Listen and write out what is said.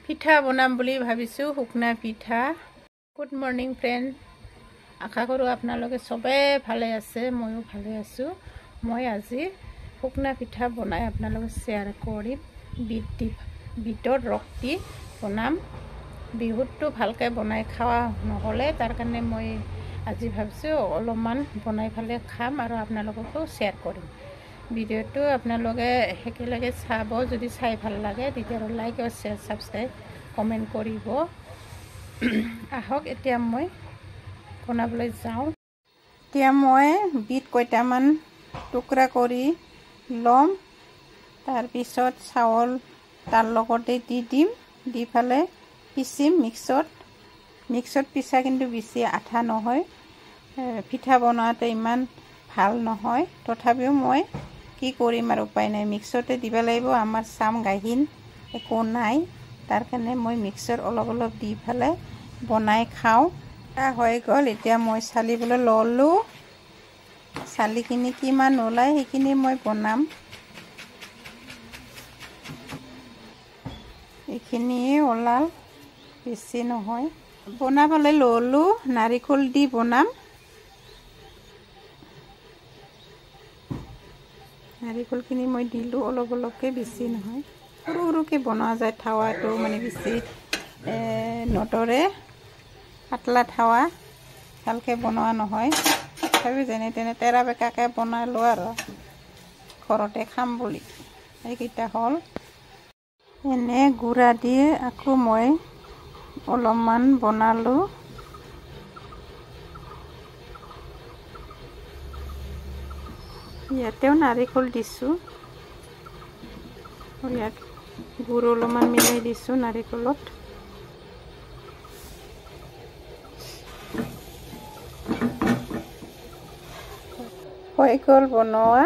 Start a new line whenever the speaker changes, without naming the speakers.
পিঠা বনাম বুলি ভাবিছোঁ শুকনা পিঠা। গুড মৰ্নিং ফ্ৰেণ্ড, আশা কৰোঁ আপোনালোকে চবেই ভালে আছে, ময়ো ভালে আছোঁ। মই আজি শুকনা পিঠা বনাই আপোনালোকক শ্বেয়াৰ কৰিম। বিটৰ ৰস দি বনাম। বিহুতটো ভালকৈ বনাই খোৱা নহ'লে তাৰ কাৰণে মই আজি ভাবিছোঁ অলপমান বনাই পেলাই খাম আৰু আপোনালোককো শ্বেয়াৰ কৰিম। ভিডিঅ'টো আপোনালোকে একেলগে চাব, যদি চাই ভাল লাগে তেতিয়াহ'লে লাইক আৰু শ্বেয়াৰ ছাবস্ক্ৰাইব কমেণ্ট কৰিব। আহক এতিয়া মই বনাবলৈ যাওঁ। এতিয়া মই বিট কেইটামান টুকুৰা কৰি ল'ম, তাৰপিছত চাউল তাৰ লগতে দি দিম, দি পেলাই পিচিম মিক্সত পিছা কিন্তু বেছি আঠা নহয়, পিঠা বনোৱাতে ইমান ভাল নহয়। তথাপিও মই কি কৰিম আৰু উপায় নাই, মিক্সতে দিব লাগিব। আমাৰ চাম গাখীৰ একো নাই, তাৰ কাৰণে মই মিক্সত অলপ অলপ দি পেলাই বনাই খাওঁ। হৈ গ'ল, এতিয়া মই চালিবলৈ ল'লোঁ। চালিখিনি কিমান ওলায় সেইখিনি মই বনাম। এইখিনিয়ে ওলাল, বেছি নহয়। বনাবলৈ ল'লোঁ, নাৰিকল দি বনাম। নাৰিকলখিনি মই দিলোঁ অলপ অলপকৈ, বেছি নহয়। সৰু সৰুকৈ বনোৱা যায়, টাৱাটো মানে বেছি নতৰে, পাতলা টাৱা, ভালকৈ বনোৱা নহয়। তথাপিও যেনে তেনে তেৰা বেকাকৈ বনালোঁ আৰু ঘৰতে খাম বুলি। এইকেইটা হ'ল। এনে গুড়া দি আকৌ মই অলপমান বনালোঁ। ইয়াতেও নাৰিকল দিছোঁ, ইয়াত গুড় অলপমান মিলাই দিছোঁ নাৰিকলত। হৈ গ'ল বনোৱা।